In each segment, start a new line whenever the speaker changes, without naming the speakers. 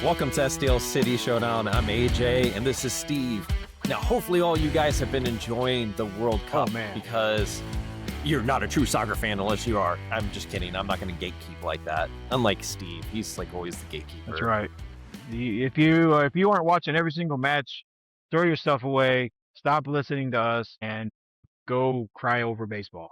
Welcome to SDL City Showdown. I'm AJ, and this is Steve. Now, hopefully all you guys have been enjoying the World Cup because you're not a true soccer fan unless you are. I'm just kidding. I'm not going to gatekeep like that. Unlike Steve, he's like always the gatekeeper.
That's right. If you aren't watching every single match, throw your stuff away, stop listening to us, and go cry over baseball,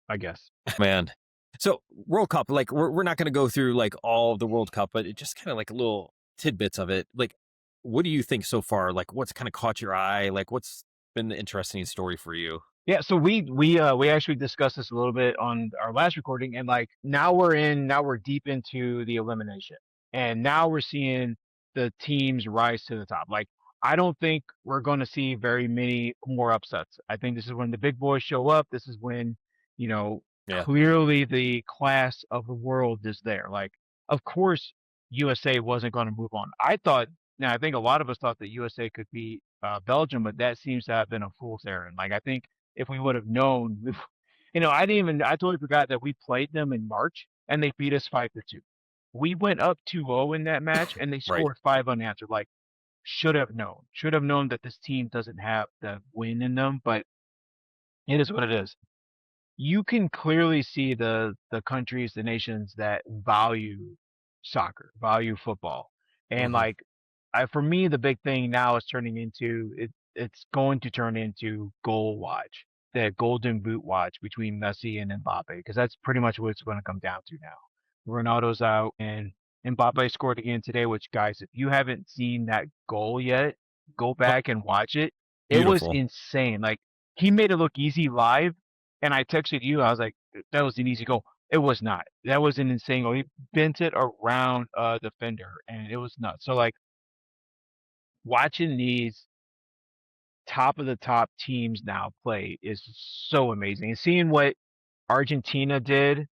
I guess.
Man. So World Cup, like we're not going to go through like all of the World Cup, but it just kind of like little tidbits of it. Like, what do you think so far? Like, what's kind of caught your eye? Like, what's been the interesting story for you?
Yeah, so we actually discussed this a little bit on our last recording, and like now we're deep into the elimination, and now we're seeing the teams rise to the top. Like, I don't think we're going to see very many more upsets. I think this is when the big boys show up. This is when,
Yeah.
clearly the class of the world is there. Like, of course, USA wasn't going to move on. I think a lot of us thought that USA could beat Belgium, but that seems to have been a fool's errand. Like, I think if we would have known, I totally forgot that we played them in March and they beat us 5-2. We went up 2-0 in that match and they scored 5 unanswered. Like, should have known that this team doesn't have the win in them, but it is what it is. You can clearly see the countries, the nations that value soccer, value football. And like, for me, the big thing now is it's going to turn into goal watch, the golden boot watch between Messi and Mbappe, because that's pretty much what it's going to come down to now. Ronaldo's out and Mbappe scored again today, which, guys, if you haven't seen that goal yet, go back and watch it. It was
Beautiful.
insane. Like, he made it look easy live, and I texted you. I was like, that was an easy goal. It was not. That was an insane goal. He bent it around a defender, and it was nuts. So, like, watching these top of the top teams now play is so amazing. And seeing what Argentina did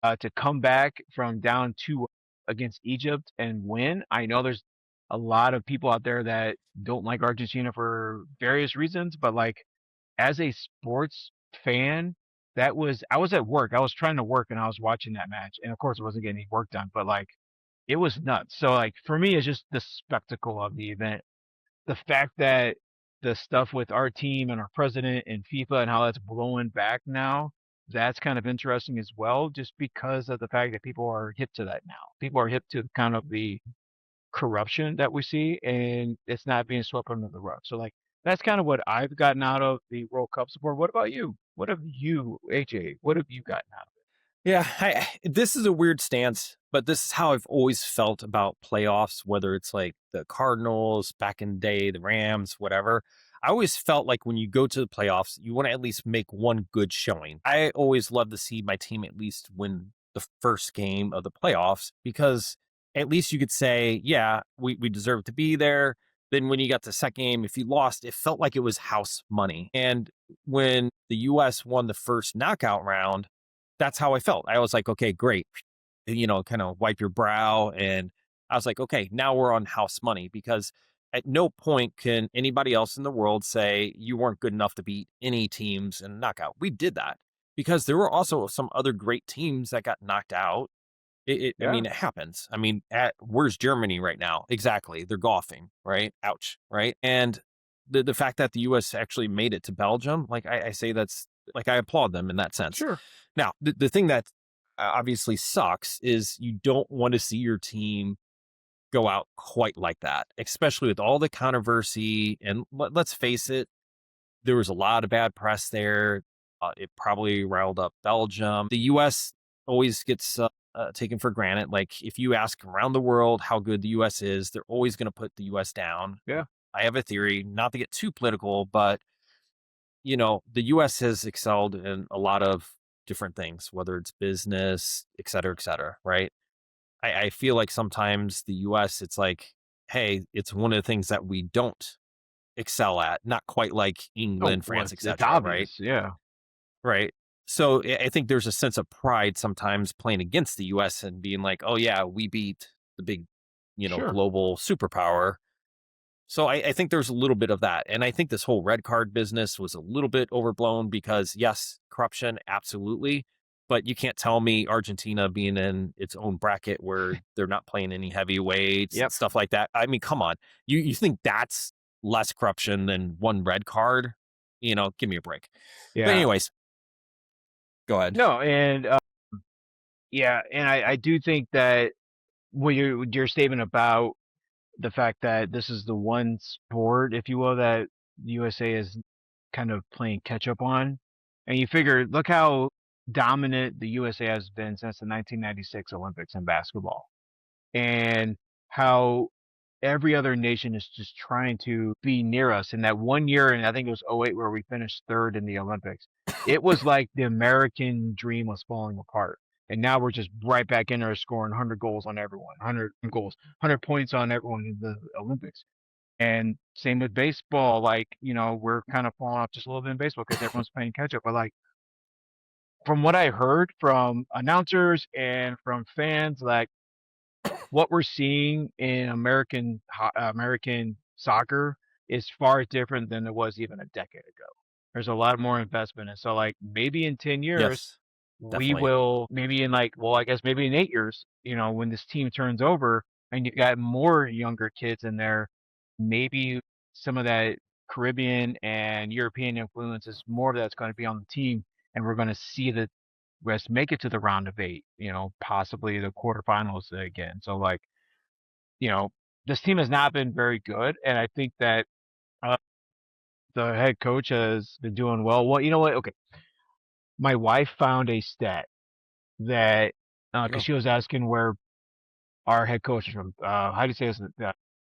to come back from down 2 against Egypt and win. I know there's a lot of people out there that don't like Argentina for various reasons, but like, as a sports fan, I was at work. I was trying to work and I was watching that match. And of course, I wasn't getting any work done, but like, it was nuts. So like, for me, it's just the spectacle of the event. The fact that the stuff with our team and our president and FIFA and how that's blowing back now, that's kind of interesting as well, just because of the fact that people are hip to that now. People are hip to kind of the corruption that we see, and it's not being swept under the rug. So like, that's kind of what I've gotten out of the World Cup support. What about you? What have you, AJ? What have you gotten out of it?
Yeah, this is a weird stance, but this is how I've always felt about playoffs, whether it's like the Cardinals back in the day, the Rams, whatever. I always felt like when you go to the playoffs, you want to at least make one good showing. I always love to see my team at least win the first game of the playoffs because at least you could say, yeah, we deserve to be there. Then when you got the second game, if you lost, it felt like it was house money. And when the U.S. won the first knockout round, that's how I felt. I was like, okay, great. Kind of wipe your brow. And I was like, okay, now we're on house money because at no point can anybody else in the world say you weren't good enough to beat any teams in a knockout. We did that because there were also some other great teams that got knocked out. I mean, it happens. I mean, where's Germany right now? Exactly. They're golfing, right? Ouch. Right. And the fact that the U.S. actually made it to Belgium, like I say, that's like, I applaud them in that sense.
Sure.
Now, the thing that obviously sucks is you don't want to see your team go out quite like that, especially with all the controversy. And let's face it, there was a lot of bad press there. It probably riled up Belgium. The U.S. always gets taken for granted. Like, if you ask around the world how good the U.S. is, they're always going to put the U.S. down.
Yeah.
I have a theory, not to get too political, but the U.S. has excelled in a lot of different things, whether it's business, et cetera, right? I feel like sometimes the U.S., it's like, hey, it's one of the things that we don't excel at, not quite like England, France, et cetera, right?
Yeah.
Right. So I think there's a sense of pride sometimes playing against the U.S. and being like, oh, yeah, we beat the big,
Sure.
global superpower. So I think there's a little bit of that. And I think this whole red card business was a little bit overblown because, yes, corruption, absolutely. but you can't tell me Argentina being in its own bracket where they're not playing any heavyweights and
Yep.
stuff like that. I mean, come on. You think that's less corruption than one red card? Give me a break. But
Yeah.
anyways, go ahead.
No, and yeah, and I do think that your statement about the fact that this is the one sport, if you will, that the USA is kind of playing catch up on, and you figure, look how dominant the USA has been since the 1996 Olympics in basketball, and how every other nation is just trying to be near us. In that one year, and I think it was '08 where we finished third in the Olympics, it was like the American dream was falling apart. And now we're just right back in there scoring 100 goals on everyone, 100 goals, 100 points on everyone in the Olympics. And same with baseball. Like, we're kind of falling off just a little bit in baseball because everyone's playing catch up. But like, from what I heard from announcers and from fans, like, what we're seeing in American soccer is far different than it was even a decade ago. There's a lot more investment, and so like maybe in 10 years,
Yes,
we
definitely.
will maybe in like well, I guess maybe in 8 years, when this team turns over and you got more younger kids in there, maybe some of that Caribbean and European influence is more of that's going to be on the team, and we're going to see the West make it to the round of eight, possibly the quarterfinals again. So like, you know, this team has not been very good, and I think that uh, the head coach has been doing well. Well, you know what? Okay, my wife found a stat that because
Oh,
she was asking where our head coach is from. How do you say this?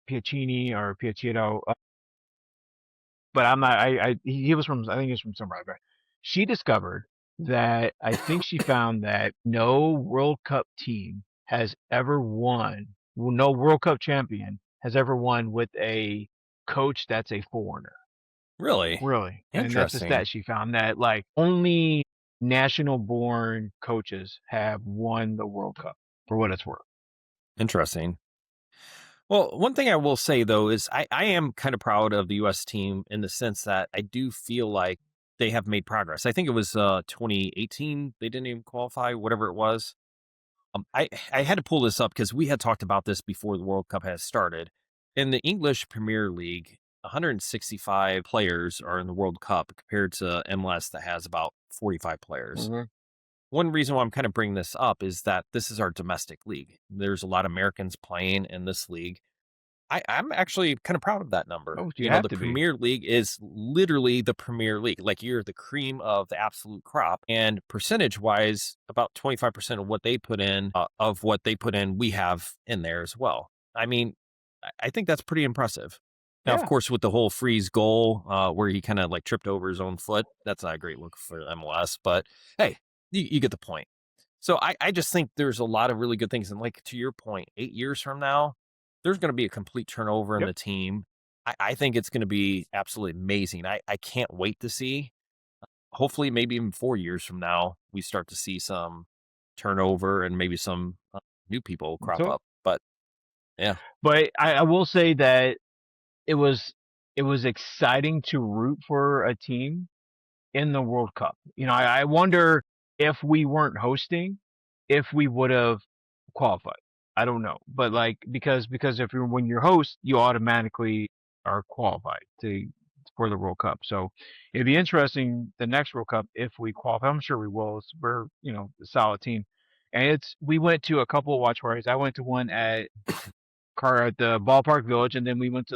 Piacini or Piacito? But I'm not. He was from. I think he was from somewhere. But she discovered that I think she found that no World Cup team has ever won. Well, no World Cup champion has ever won with a coach that's a foreigner.
really?
Really, and that's a
Interesting.
stat she found that like only national-born coaches have won the World Cup for what it's worth.
Interesting. Well, one thing I will say though is I am kind of proud of the US team in the sense that I do feel like they have made progress. I think it was 2018 they didn't even qualify, whatever it was. I had to pull this up because we had talked about this before the World Cup has started. In the English Premier League, 165 players are in the World Cup compared to MLS that has about 45 players.
Mhm.
One reason why I'm kind of bringing this up is that this is our domestic league. There's a lot of Americans playing in this league. I'm actually kind of proud of that number.
Oh, you have
The
to be.
Premier League is literally the Premier League. Like you're the cream of the absolute crop. And percentage wise, about 25% of what they put in, we have in there as well. I mean, I think that's pretty impressive. Now, of
Yeah.
course, with the whole freeze goal where he kind of like tripped over his own foot, that's not a great look for MLS. But hey, you get the point. So I just think there's a lot of really good things. And like to your point, 8 years from now, there's going to be a complete turnover in
Yep.
the team. I think it's going to be absolutely amazing. I can't wait to see. Hopefully, maybe even 4 years from now, we start to see some turnover and maybe some new people crop
So,
up. But yeah,
but I will say that it was it was exciting to root for a team in the World Cup. I wonder if we weren't hosting, if we would have qualified. I don't know, but like because if you're when you're host, you automatically are qualified to for the World Cup. So it'd be interesting the next World Cup if we qualify. I'm sure we will. We're a solid team, and we went to a couple of watch parties. I went to one at the ballpark village, and then we went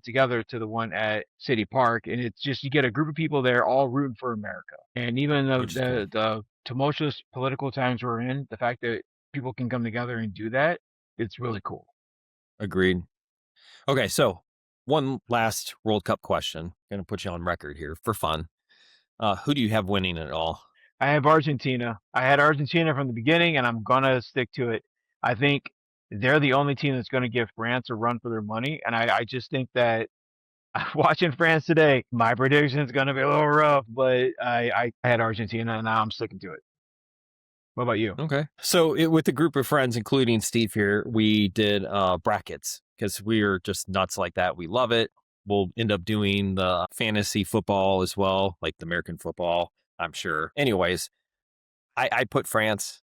together to the one at City Park, and it's just you get a group of people there all rooting for America. And even though
which is cool.
the tumultuous political times we're in, the fact that people can come together and do that, it's really cool.
Agreed. Okay, so one last World Cup question. Going to put you on record here for fun. Who do you have winning it all?
I have Argentina. I had Argentina from the beginning, and I'm gonna stick to it. I think they're the only team that's going to give France a run for their money, and I just think that watching France today, my prediction is going to be a little rough, but I had Argentina, and now I'm sticking to it. What about you?
Okay. So with a group of friends, including Steve here, we did brackets because we're just nuts like that. We love it. We'll end up doing the fantasy football as well, like the American football, I'm sure. Anyways, I put France.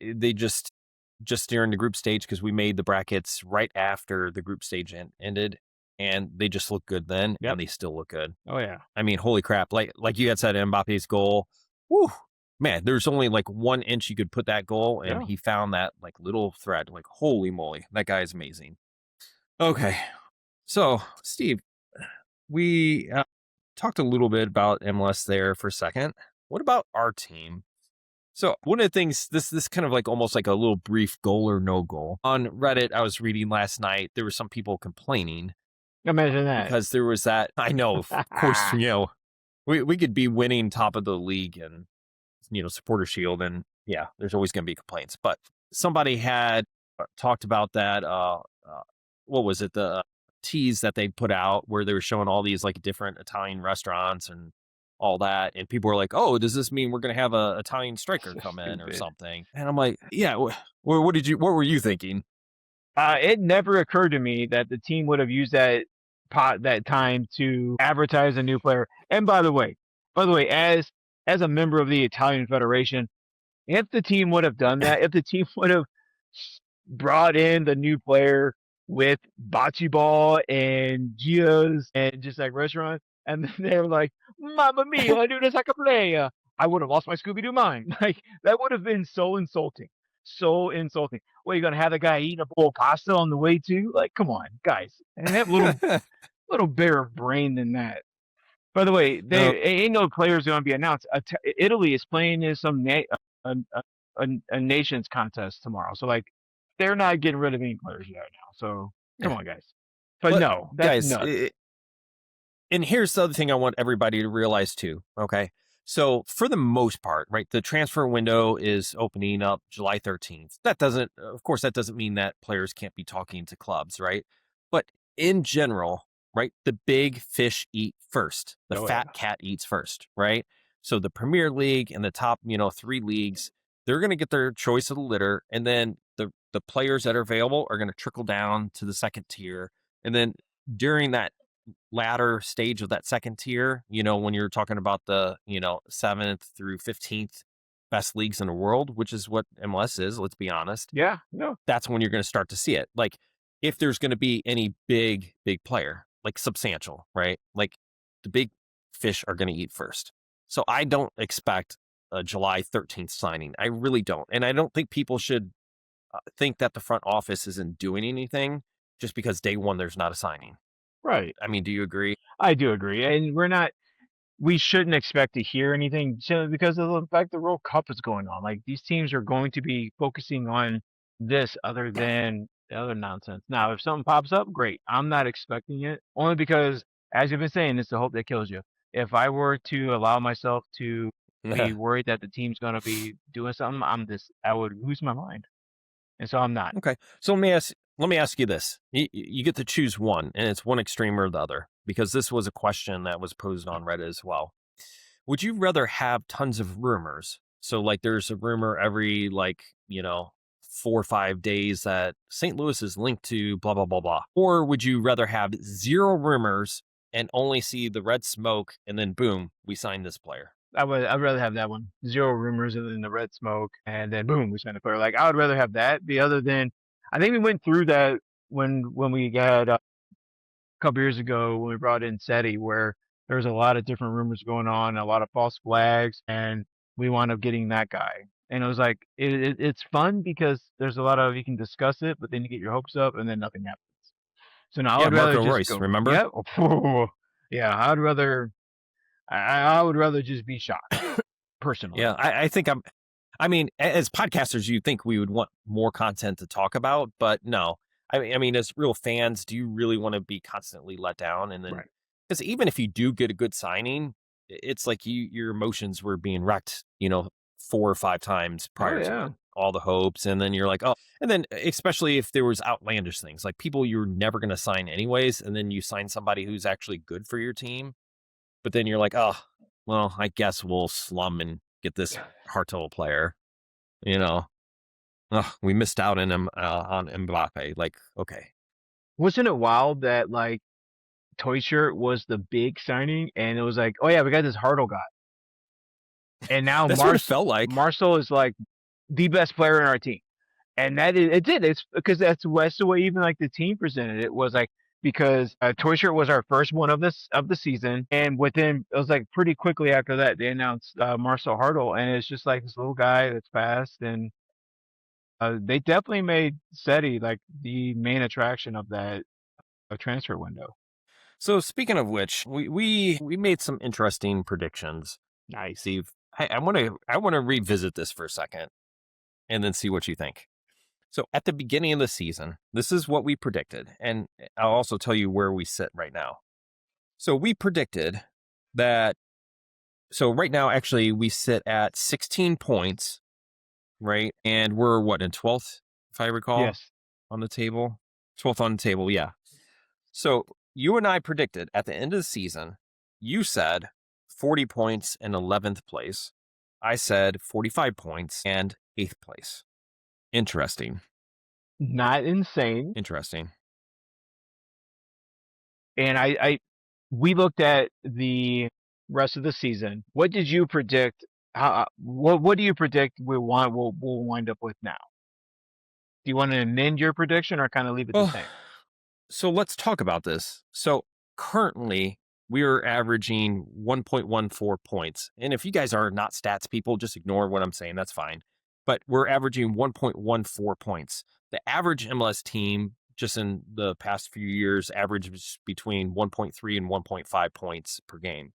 They just during the group stage because we made the brackets right after the group stage ended, and they just look good then,
Yep.
and they still look good.
Oh yeah.
I mean, holy crap! Like you had said, Mbappe's goal. Whew, man, there's only like 1 inch you could put that goal, and
Yeah.
he found that like little thread. Like holy moly, that guy is amazing. Okay, so Steve, we talked a little bit about MLS there for a second. What about our team? So one of the things, this kind of like almost like a little brief goal or no goal on Reddit. I was reading last night. There were some people complaining
Imagine that.
because there was that. I know, of course, we could be winning top of the league and supporter shield, and yeah, there's always going to be complaints. But somebody had talked about that. What was it? The tease that they put out where they were showing all these like different Italian restaurants and all that, and people were like, "Oh, does this mean we're going to have a Italian striker
So
come in or
stupid.
something?" And I'm like, "Yeah, what were you thinking?"
It never occurred to me that the team would have used that time to advertise a new player. And by the way, as a member of the Italian Federation, if the team would have done that, if the team would have brought in the new player with bocce ball and Gia's and just like restaurant, and then they were like, "Mamma mia, dude, it's like a player," I would have lost my ScoobyDoo mind. Like that would have been so insulting, so insulting. Well, you gonna have the guy eating a bowl of pasta on the way too? Like, come on, guys, and have a little bigger brain than that. By the way, they
Oh,
ain't no players going to be announced. Italy is playing in some a, a nations contest tomorrow, so like they're not getting rid of any players right now. So come
yeah.
on, guys. But
But
no, that's
guys,
nuts.
and here's the other thing I want everybody to realize too. Okay. So for the most part, right, the transfer window is opening up July 13th. That doesn't, of course, that doesn't mean that players can't be talking to clubs, right? But in general, right, the big fish eat first. The
Oh
fat
yeah,
cat eats first, right? So the Premier League and the top, three leagues, they're going to get their choice of the litter, and then the players that are available are going to trickle down to the second tier, and then during that latter stage of that second tier, when you're talking about the, 7th through 15th best leagues in the world, which is what MLS is, let's be honest,
yeah, no,
that's when you're going to start to see it. Like if there's going to be any big player, like substantial, right? Like the big fish are going to eat first. So I don't expect a July 13th signing. I really don't. And I don't think people should think that the front office isn't doing anything just because day one there's not a signing.
right.
I mean, do you agree?
I do agree, and we're not. We shouldn't expect to hear anything simply because of the fact the World Cup is going on. Like these teams are going to be focusing on this other than the other nonsense. Now, if something pops up, great. I'm not expecting it only because, as you've been saying, it's the hope that kills you. If I were to allow myself to be worried that the team's going to be doing something, I would lose my mind, and so I'm not.
Okay. So let me ask you this. You get to choose one, and it's one extreme or the other, because this was a question that was posed on Reddit as well. Would you rather have tons of rumors? So like there's a rumor every like, 4 or 5 days that St. Louis is linked to blah blah blah blah. Or would you rather have zero rumors and only see the red smoke and then boom, we signed this player?
I'd rather have that one. Zero rumors and then the red smoke, and then boom, we signed a player. Like I would rather have that. The other than I think we went through that when we got a couple years ago when we brought in SETI, where there was a lot of different rumors going on, a lot of false flags, and we wound up getting that guy. And it was like it's fun because there's a lot of you can discuss it, but then you get your hopes up, and then nothing happens. So now I
Yeah,
would rather
Marco
just
Royce,
go,
remember?
yep, yeah. I'd rather I would rather just be shocked
Yeah,
personally.
I think I mean, as podcasters, you'd think we would want more content to talk about, but no. I mean, as real fans, do you really want to be constantly let down? And then,
Right.
because even if you do get a good signing, it's like your emotions were being wrecked, 4 or 5 times
Oh
prior to
yeah.
it. All the hopes, and then you're like, oh, and then especially if there was outlandish things like people you're never going to sign anyways, and then you sign somebody who's actually good for your team, but then you're like, oh, well, I guess we'll slum and get this Hartel player, you know. Ugh, we missed out on him on Mbappe. Like, okay,
Wasn't it wild that like Toy Shirt was the big signing, and it was like, oh yeah, we got this Hartle guy. And now
That's what it felt like.
Marcel is like the best player in our team. And that is, it did. It's because that's the way even like the team presented it was like, because Toy Shirt was our first one of the season, and within it was like pretty quickly after that they announced Marcel Hartle, and it's just like this little guy that's fast, and they definitely made SETI like the main attraction of that transfer window.
So speaking of which, we made some interesting predictions.
Nice.
Steve, I want to revisit this for a second and then see what you think. So at the beginning of the season, this is what we predicted, and I'll also tell you where we sit right now. So we predicted that. So right now, actually, we sit at 16 points, right? And we're what, in 12th, if I recall,
Yes.
on the table? 12th on the table, yeah. So you and I predicted at the end of the season, you said 40 points and 11th place. I said 45 points and 8th place. Interesting.
Not insane.
Interesting.
And we looked at the rest of the season. What did you predict? What do you predict we'll wind up with now? Do you want to amend your prediction or kind of leave it the same?
So let's talk about this. So currently we are averaging 1.14 points. And if you guys are not stats people, just ignore what I'm saying. That's fine. But we're averaging 1.14 points. The average MLS team just in the past few years averages between 1.3 and 1.5 points per game.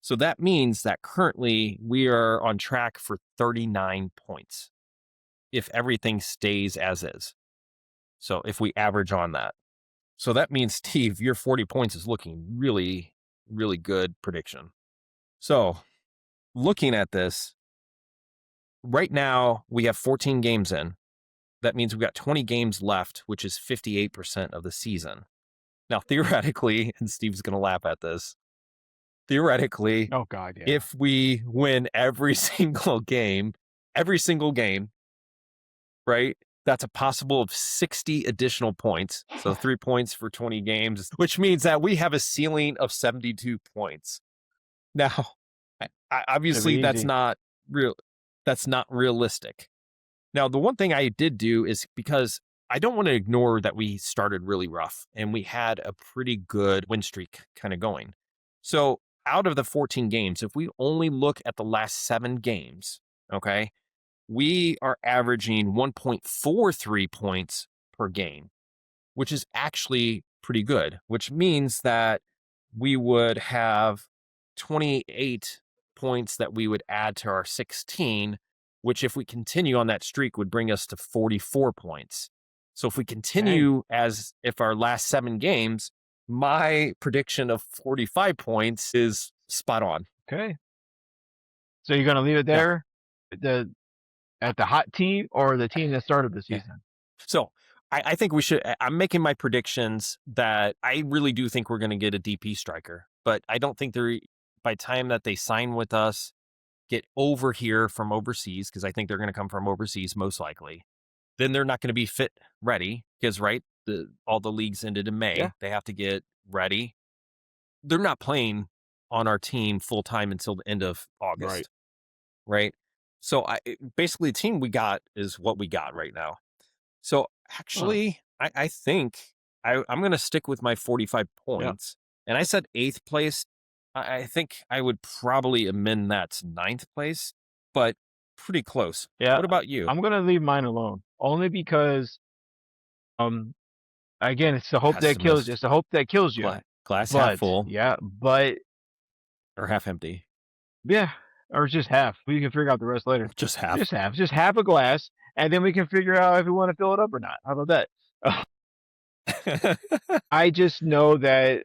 So that means that currently we are on track for 39 points if everything stays as is. So if we average on that. So that means, Steve, your 40 points is looking really, really good prediction. So looking at this, right now we have 14 games in. That means we've got 20 games left, which is 58% of the season. Now, theoretically, and Steve's going to laugh at this, theoretically,
oh God, yeah.
If we win every single game, right? That's a possible of 60 additional points. So 3 points for 20 games, which means that we have a ceiling of 72 points. Now, obviously that's not real. That's not realistic. Now, the one thing I did do is because I don't want to ignore that we started really rough and we had a pretty good win streak kind of going. So out of the 14 games, if we only look at the last 7 games, okay, we are averaging 1.43 points per game, which is actually pretty good, which means that we would have 28 points that we would add to our 16, which if we continue on that streak would bring us to 44 points. So if we continue as if our last 7 games, my prediction of 45 points is spot on.
Okay. So you're going to leave it there? Yeah. At the hot team or the team that started the season?
Yeah. So I think we should. I'm making my predictions that I really do think we're going to get a DP striker, but I don't think they're by the time that they sign with us, get over here from overseas, because I think they're going to come from overseas most likely. Then they're not going to be fit ready because all the leagues ended in May. Yeah. They have to get ready. They're not playing on our team full time until the end of August. Right. So basically the team we got is what we got right now. So actually, I think I'm going to stick with my 45 points. Yeah. And I said 8th place. I think I would probably amend that to 9th place, but pretty close. Yeah. What about you?
I'm going to leave mine alone only because, again, it's the hope that kills you. It's the hope that kills you.
Glass half full.
Yeah, but.
Or half empty.
Yeah. Or just half. We can figure out the rest later.
Just half.
Just half a glass, and then we can figure out if we want to fill it up or not. How about that? I just know that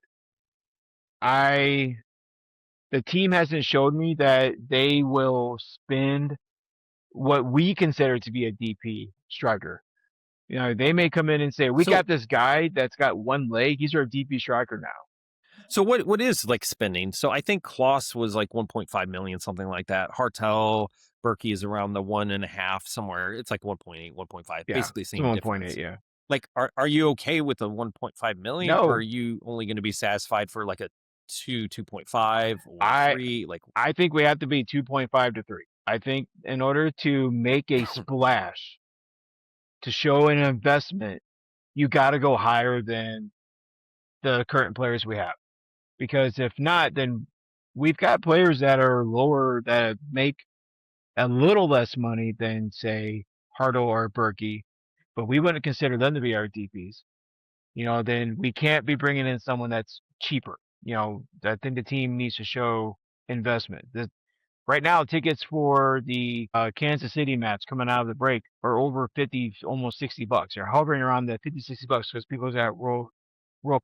the team hasn't showed me that they will spend what we consider to be a DP striker. You know, they may come in and say, we got this guy that's got one leg. He's our DP striker now.
So what is like spending? So I think Kloss was like 1.5 million, something like that. Hartel, Berkey is around the 1.5 somewhere. It's like 1.8, 1.5, basically same 1.8.
Yeah.
Like, are you okay with the 1.5 million?
No.
Or are you only going to be satisfied for like a 2, 2.5, or
I
3? Like,
I think we have to be 2.5 to 3. I think in order to make a splash, to show an investment, you got to go higher than the current players we have. Because if not, then we've got players that are lower that make a little less money than, say, Hartle or Berkey, but we wouldn't consider them to be our DPs. Then we can't be bringing in someone that's cheaper. I think the team needs to show investment. Right now, tickets for the Kansas City match coming out of the break are over 50, almost $60. They're hovering around the 50, $60 because people's at World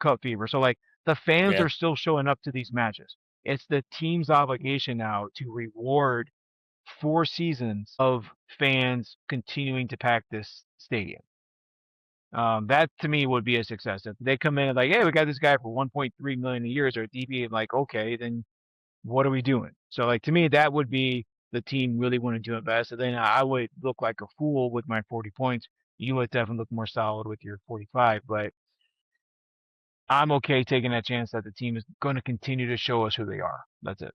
Cup fever. So like the fans
yeah.
are still showing up to these matches. It's the team's obligation now to reward 4 seasons of fans continuing to pack this stadium. That to me would be a success. If they come in and like, hey, we got this guy for 1.3 million a year as our DP, I'm like, okay, then what are we doing? So like to me, that would be the team really wanting to invest. And then I would look like a fool with my 40 points. You would definitely look more solid with your 45, but I'm okay taking that chance that the team is going to continue to show us who they are. That's it.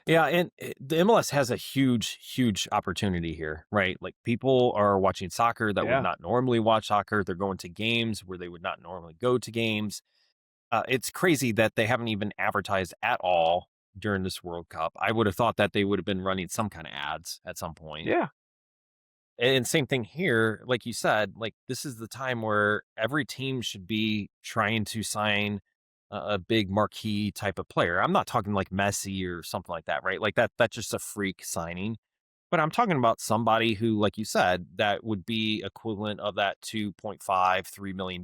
Yeah, and the MLS has a huge, huge opportunity here, right? Like people are watching soccer that would
Yeah.
not normally watch soccer. They're going to games where they would not normally go to games. It's crazy that they haven't even advertised at all during this World Cup. I would have thought that they would have been running some kind of ads at some point.
Yeah.
And same thing here, like you said, like this is the time where every team should be trying to sign a big marquee type of player. I'm not talking like Messi or something like that, right? Like that's just a freak signing. But I'm talking about somebody who, like you said, that would be equivalent of that 2.5, $3 million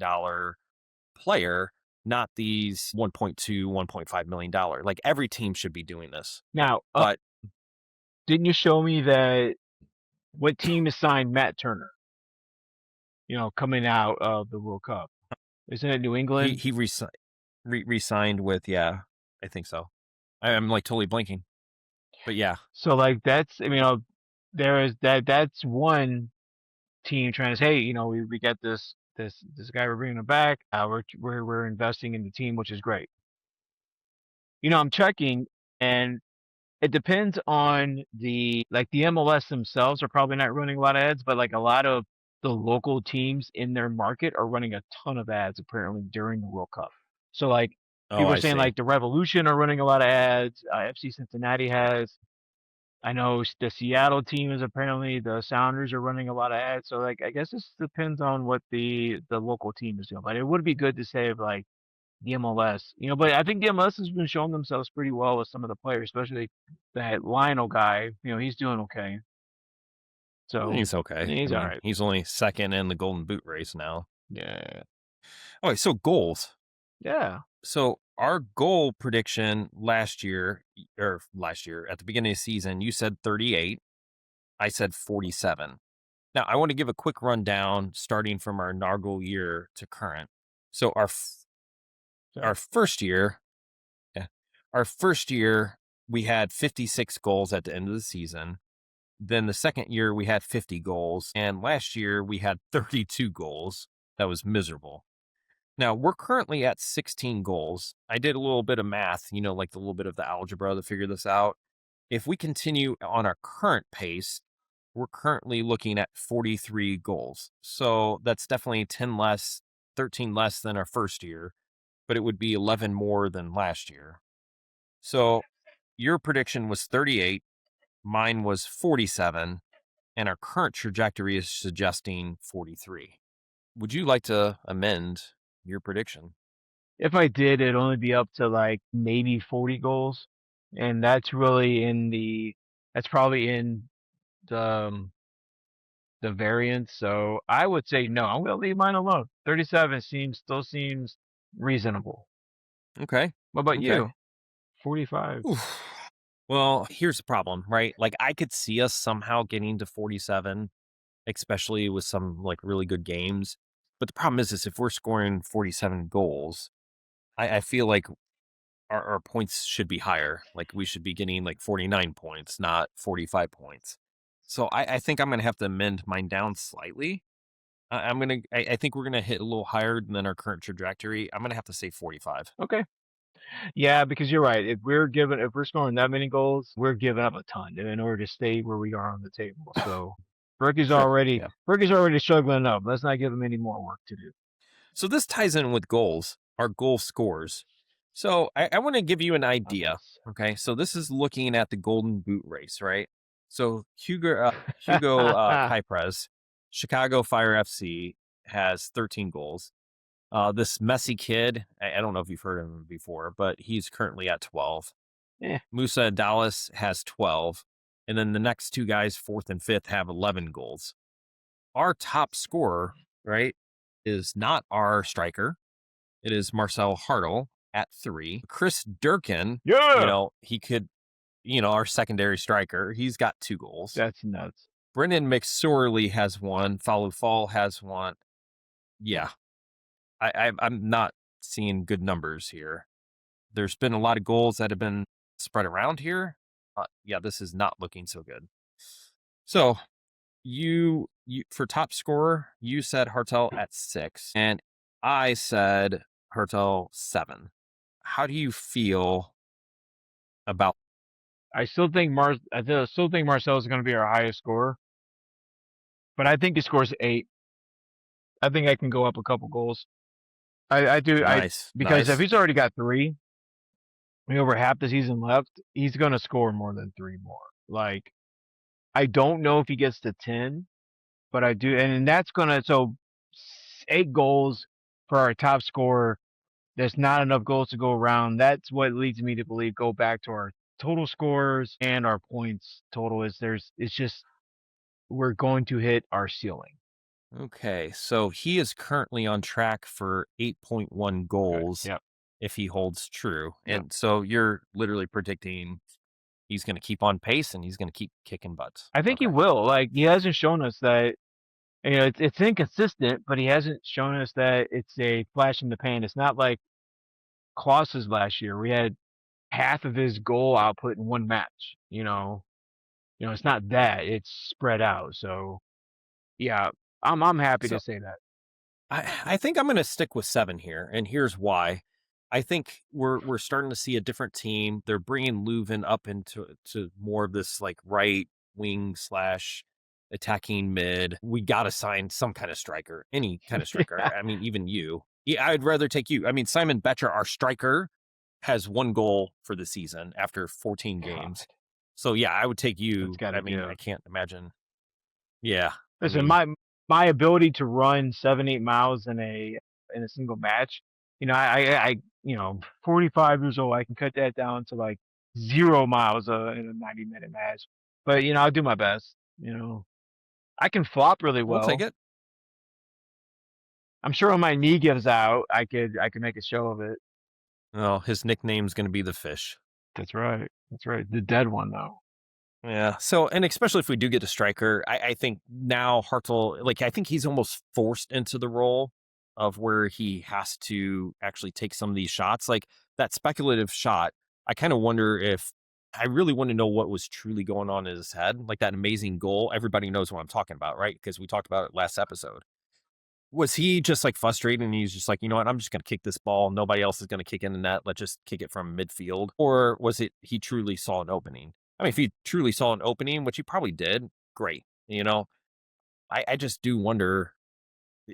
player, not these 1.2, $1.5 million. Like every team should be doing this.
Now,
But
didn't you show me that what team has signed Matt Turner? Coming out of the World Cup, isn't it New
he
England?
he re-signed with, yeah, I think so. I'm like totally blanking, but yeah.
So like that's there is that's one team trying to say, hey, we get this guy, we're bringing him back. We're investing in the team, which is great. I'm checking, and it depends on the MLS themselves are probably not running a lot of ads, but like a lot of the local teams in their market are running a ton of ads apparently during the World Cup. So like
Oh,
people are
I
saying
see.
like the Revolution are running a lot of ads. FC Cincinnati has. I know the Seattle team is apparently the Sounders are running a lot of ads. So like I guess this depends on what the local team is doing. But it would be good to say like the MLS, but I think the MLS has been showing themselves pretty well with some of the players, especially that Lionel guy. He's doing okay. So
He's okay.
yeah,
I
he's all
mean,
right.
he's only second in the Golden Boot race now.
Yeah.
Okay, so goals.
Yeah.
So our goal prediction last year at the beginning of the season, you said 38. I said 47. Now I want to give a quick rundown starting from our inaugural year to current. So our
Sorry.
first year, yeah, our first year we had 56 goals at the end of the season. Then the second year we had 50 goals, and last year we had 32 goals. That was miserable. Now we're currently at 16 goals. I did a little bit of math, like the little bit of the algebra to figure this out. If we continue on our current pace, we're currently looking at 43 goals. So that's definitely 10 less, 13 less than our first year, but it would be 11 more than last year. So your prediction was 38, mine was 47, and our current trajectory is suggesting 43. Would you like to amend your prediction?
If I did, it'd only be up to like maybe 40 goals, and that's probably in the variance. So I would say no. I'm gonna leave mine alone. 37 still seems reasonable.
Okay.
What about
Okay.
you? 45.
Oof. Well, here's the problem, right? Like I could see us somehow getting to 47, especially with some like really good games. But the problem is if we're scoring 47 goals, I feel like our points should be higher. Like we should be getting like 49 points, not 45 points. So I think I'm going to have to amend mine down slightly. I think we're going to hit a little higher than our current trajectory. I'm going to have to say 45.
Okay. Yeah, because you're right. If we're scoring that many goals, we're giving up a ton in order to stay where we are on the table. So
True. Yeah.
Berkey's already struggling enough. Let's not give him any more work to do.
So this ties in with goals, our goal scores. So I want to give you an
Oh
idea.
yes.
Okay. So this is looking at the Golden Boot race, right? So Hugo Kypress, Chicago Fire FC, has 13 goals. This Messi kid, I don't know if you've heard of him before, but he's currently at 12.
Eh,
Musa Dallas has 12. And then the next two guys, fourth and fifth, have 11 goals. Our top scorer, right, is not our striker. It is Marcel Hartle at 3. Chris Durkin,
yeah.
he could, our secondary striker, he's got 2 goals.
That's nuts.
Brendan McSorley has 1. Fallu Fall has 1. Yeah, I'm not seeing good numbers here. There's been a lot of goals that have been spread around here. Yeah, this is not looking so good. So you for top scorer, you said Hartel at 6, and I said Hartel 7. How do you feel about?
I still think Marcel is going to be our highest scorer, but I think he scores 8. I think I can go up a couple goals. I do. I
Nice,
Because if
nice.
he's already got 3, over half the season left, he's going to score more than 3 more. Like I don't know if he gets to 10, but I do, and that's gonna 8 goals for our top scorer. There's not enough goals to go around. That's what leads me to believe go back to our total scores and our points total. It's just we're going to hit our ceiling.
Okay, so he is currently on track for 8.1
Okay.
goals
Yep.
if he holds true.
Yep.
And so you're literally predicting he's going to keep on pace and he's going to keep kicking butts.
I think he
Okay.
will. Like he hasn't shown us that. It's inconsistent, but he hasn't shown us that it's a flash in the pan. It's not like Klaus's last year. We had half of his goal output in one match. It's not that. It's spread out. So yeah, I'm happy to
So
say that.
I think I'm going to stick with 7 here, and here's why. I think we're starting to see a different team. They're bringing Leuven up to more of this like right wing slash attacking mid. We got to sign some kind of striker, any kind of striker. I mean, even you. Yeah, I'd rather take you. I mean, Simon Betcher, our striker, has 1 goal for the season after 14
God,
games. So yeah, I would take
that's
you.
got
I
to
mean, I
give.
can't imagine. Yeah, I
Listen,
mean,
my ability to run 7-8 miles in a single match, I 45 years old, I can cut that down to like 0 miles in a 90-minute match. But I'll do my best. I can flop really
we'll take
well.
it.
I'm sure when my knee gives out, I could make a show of it.
Oh, his nickname's going to be the Fish.
That's right. That's right. The dead one though.
Yeah. So, and especially if we do get a striker, I think now Hartel, like, I think he's almost forced into the role of where he has to actually take some of these shots. Like that speculative shot, I kind of wonder if I really want to know what was truly going on in his head. Like that amazing goal. Everybody knows what I'm talking about, right? Because we talked about it last episode. Was he just like frustrated and he's just like, you know what, I'm just going to kick this ball. Nobody else is going to kick in the net. Let's just kick it from midfield. Or was it he truly saw an opening? I mean, if he truly saw an opening, which he probably did, great. I just do wonder,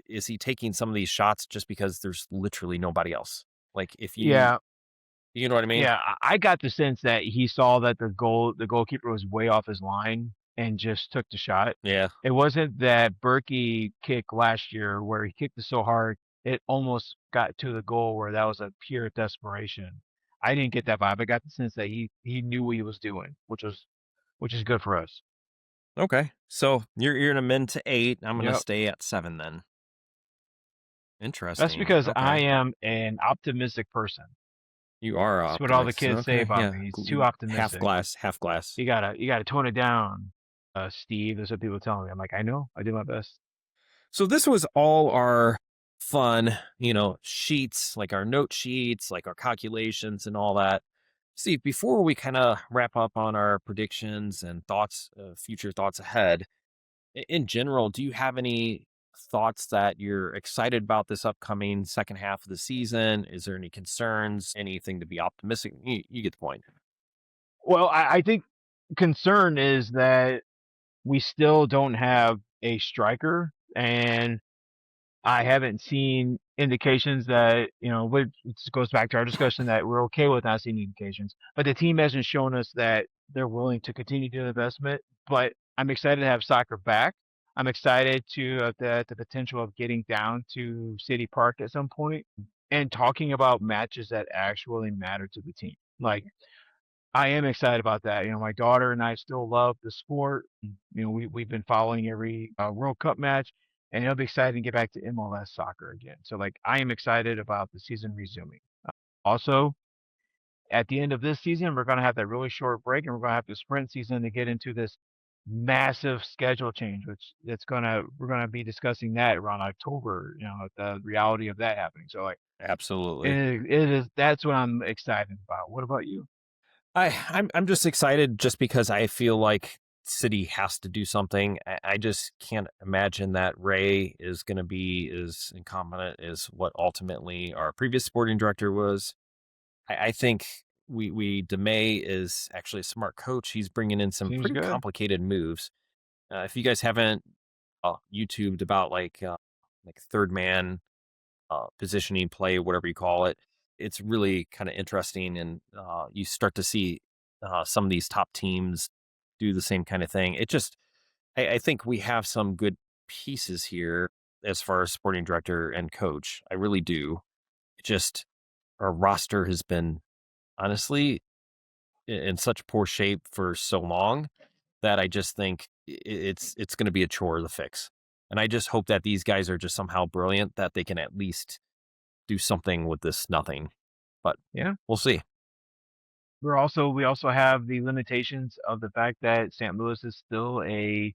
is he taking some of these shots just because there's literally nobody else? Like if
Yeah.
you know what I mean?
Yeah, I got the sense that he saw that the goalkeeper was way off his line and just took the shot.
Yeah.
It wasn't that Berkey kick last year where he kicked it so hard it almost got to the goal where that was a pure desperation. I didn't get that vibe. I got the sense that he knew what he was doing, which is good for us.
Okay. So you're gonna mend to 8. I'm gonna
Yep.
stay at 7 then.
That's
Interesting.
because I
Okay.
am an optimistic person.
You are
That's what all the
optimist.
kids say
Okay.
about
Yeah.
me. He's too
Half
optimistic.
glass, half glass.
You gotta tone it down, Steve. That's what people tell me. I'm like, I know, I do my best.
So this was all our fun, sheets, like our note sheets, like our calculations and all that. See, before we kind of wrap up on our predictions and thoughts, future thoughts ahead, in general, do you have any thoughts that you're excited about this upcoming second half of the season? Is there any concerns? Anything to be optimistic? You get the point.
Well, I think concern is that we still don't have a striker, and I haven't seen indications that, which goes back to our discussion that we're okay with not seeing indications, but the team hasn't shown us that they're willing to continue to investment. But I'm excited to have soccer back. I'm excited to the potential of getting down to City Park at some point and talking about matches that actually matter to the team. Like, I am excited about that. My daughter and I still love the sport. We've been following every World Cup match, and it'll be exciting to get back to MLS soccer again. So, like, I am excited about the season resuming. Also, at the end of this season, we're going to have that really short break, and we're going to have the sprint season to get into this massive schedule change, which we're gonna be discussing that around October. The reality of that happening. So, like,
Absolutely.
it is that's what I'm excited about. What about you?
I'm just excited just because I feel like City has to do something. I just can't imagine that Ray is going to be as incompetent as what ultimately our previous sporting director was. I think we DeMay is actually a smart coach. He's bringing in some
Seems
pretty
good.
complicated moves. If you guys haven't YouTubed about like third man positioning play, whatever you call it. It's really kind of interesting, and you start to see some of these top teams do the same kind of thing. I think we have some good pieces here as far as sporting director and coach. I really do. It just our roster has been honestly in such poor shape for so long that I just think it's going to be a chore to fix. And I just hope that these guys are just somehow brilliant that they can at least do something with this nothing, but
Yeah.
we'll see.
We also have the limitations of the fact that St. Louis is still a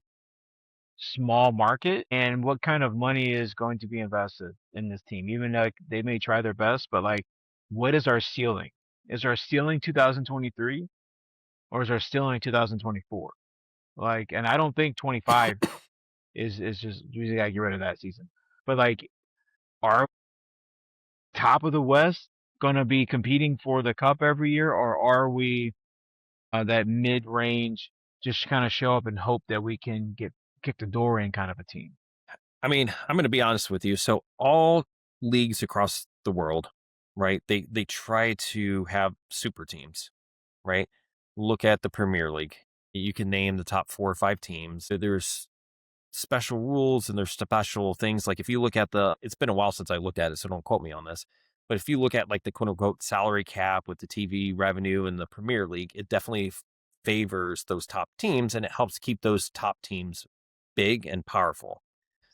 small market, and what kind of money is going to be invested in this team. Even though, like, they may try their best, but, like, what is our ceiling? Is our ceiling 2023, or is our ceiling 2024? Like, and I don't think 25 is just usually gotta get rid of that season. But, like, are top of the West gonna be competing for the cup every year, or are we that mid-range, just kind of show up and hope that we can get kick the door in kind of a team?
I mean, I'm going to be honest with you. So all leagues across the world, right? They try to have super teams, right? Look at the Premier League. You can name the top 4 or 5 teams. There's special rules and there's special things. Like if you look at it's been a while since I looked at it, so don't quote me on this. But if you look at like the quote unquote salary cap with the TV revenue in the Premier League, it definitely favors those top teams and it helps keep those top teams big and powerful.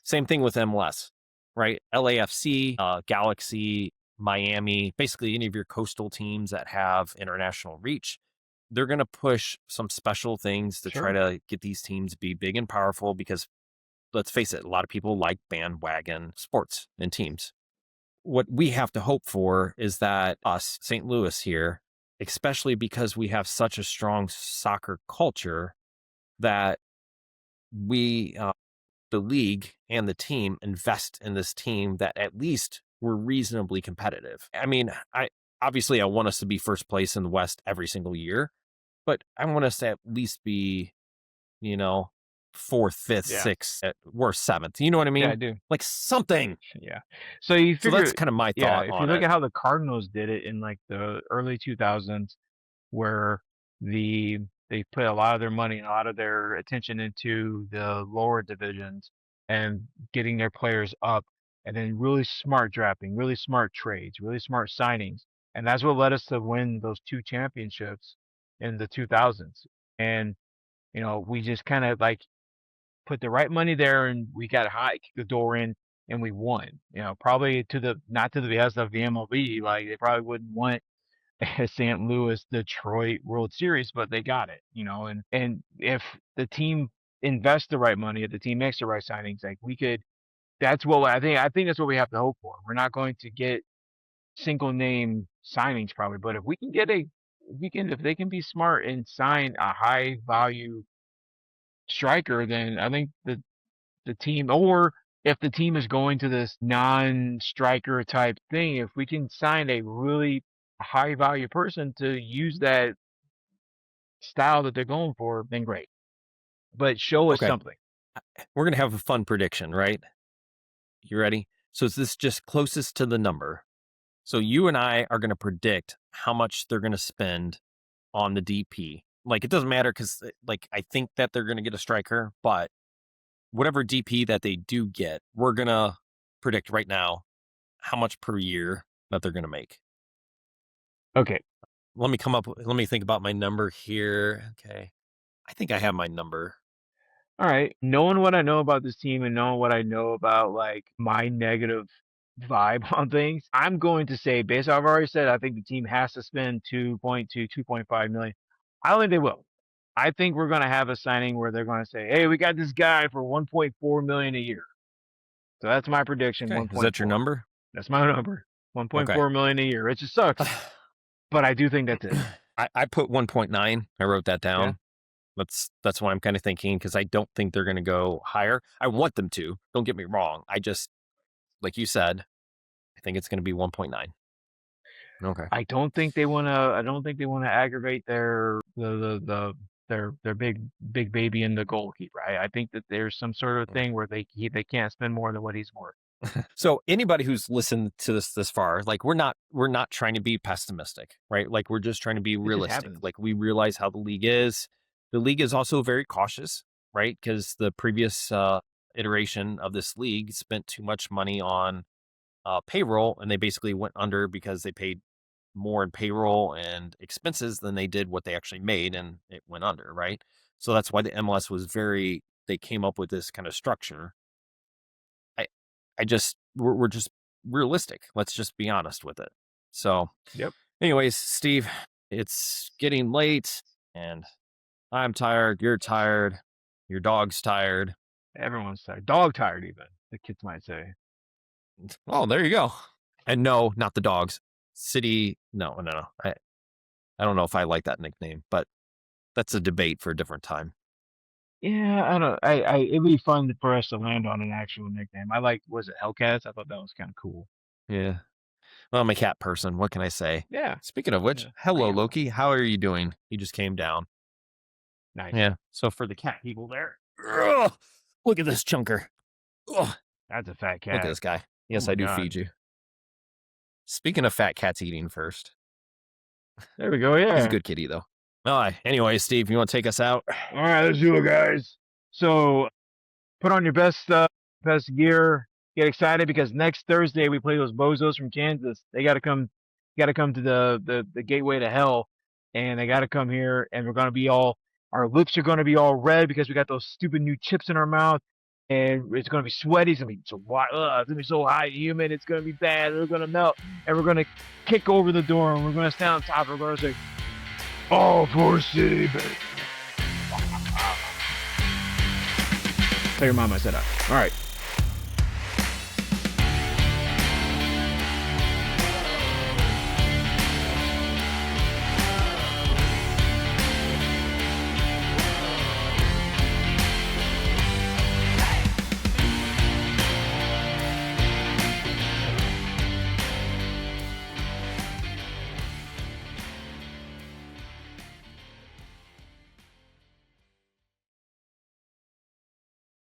Same thing with MLS, right? LAFC, Galaxy, Miami, basically any of your coastal teams that have international reach, they're going to push some special things to try
Sure.
to get these teams to be big and powerful because let's face it, a lot of people like bandwagon sports and teams. What we have to hope for is that us, St. Louis here, especially because we have such a strong soccer culture, that we, the league and the team invest in this team that at least we're reasonably competitive. I mean, I want us to be first place in the West every single year, but I want us to at least be, you know, fourth, fifth,
Yeah.
sixth, at worst seventh. You know what I
Yeah, I
mean?
do.
Like something.
Yeah. So you
So that's
figure,
kind of my
yeah,
thought
if you
on
look
it.
at how the Cardinals did it in, like, the early 2000s, where they put a lot of their money and a lot of their attention into the lower divisions and getting their players up, and then really smart drafting, really smart trades, really smart signings. And that's what led us to win those 2 championships in the 2000s. And, we just kind of, like, put the right money there, and we got hot, kicked the door in, and we won. Probably not to the behest of the MLB. Like, they probably wouldn't want a St. Louis Detroit World Series, but they got it. And if the team invests the right money, if the team makes the right signings, like, we could. That's what I think. I think that's what we have to hope for. We're not going to get single name signings probably, but if they can be smart and sign a high value striker, then I think the team, or if the team is going to this non-striker type thing, if we can sign a really high value person to use that style that they're going for, then great. But show us
Okay.
something.
We're going to have a fun prediction, right? You ready? So is this just closest to the number? So you and I are going to predict how much they're going to spend on the DP. Like, it doesn't matter because, like, I think that they're going to get a striker, but whatever DP that they do get, we're going to predict right now how much per year that they're going to make.
Okay.
Let me think about my number here. Okay. I think I have my number.
All right. Knowing what I know about this team and knowing what I know about like my negative vibe on things, I'm going to say, based on what I've already said, I think the team has to spend 2.2, 2.5 million. I don't think they will. I think we're going to have a signing where they're going to say, hey, we got this guy for 1.4 million a year. So that's my prediction,
Okay. Is that your
1.4.
number?
That's my number.
Okay.
1.4 million a year. It just sucks. But I do think that's it.
I put 1.9. I wrote that down.
Yeah.
That's why I'm kind of thinking, because I don't think they're going to go higher. I want them to. Don't get me wrong. I just, like you said, I think it's going to be 1.9. Okay.
I don't think they want to. I don't think they want to aggravate their their big baby in the goalkeeper. I think that there's some sort of thing where they can't spend more than what he's worth.
So anybody who's listened to this far, like, we're not trying to be pessimistic, right? Like, we're just trying to be realistic.
happens.
Like, we realize how the league is. The league is also very cautious, right? Because the previous iteration of this league spent too much money on payroll, and they basically went under because they paid more in payroll and expenses than they did what they actually made, and it went under, right? So that's why the MLS was they came up with this kind of structure. We're just realistic. Let's just be honest with it. So,
Yep.
anyways, Steve, it's getting late and I'm tired. You're tired. Your dog's tired.
Everyone's tired. Dog tired, even the kids might say.
Oh, there you go. And no, not the dogs. City. No. I don't know if I like that nickname, but that's a debate for a different time.
Yeah, I don't. It'd be fun for us to land on an actual nickname. I like. Was it Hellcats? I thought that was kind of cool.
Yeah. Well, I'm a cat person. What can I say?
Yeah.
Speaking of which,
Yeah,
hello, Loki. How are you doing? He just came down.
nice.
Yeah. So for the cat people there, ugh, look at this chunker. Ugh,
That's a fat cat.
look at this guy. Yes,
Oh
I do
God.
feed you. Speaking of fat cats eating first,
There we go. Yeah.
he's a good kitty though. All right. Anyway, Steve, you want to take us out?
All right, let's do it, guys. So, put on your best gear. Get excited because next Thursday we play those bozos from Kansas. They got to come to the gateway to hell, and they got to come here. And we're gonna be all our lips are gonna be all red because we got those stupid new chips in our mouth, and it's gonna be sweaty. It's gonna be so it's gonna be so hot, and humid. It's gonna be bad. We're gonna melt, and we're gonna kick over the door, and we're gonna stand on top. We're gonna say, "All for City, baby." Tell your mom I said that. All right.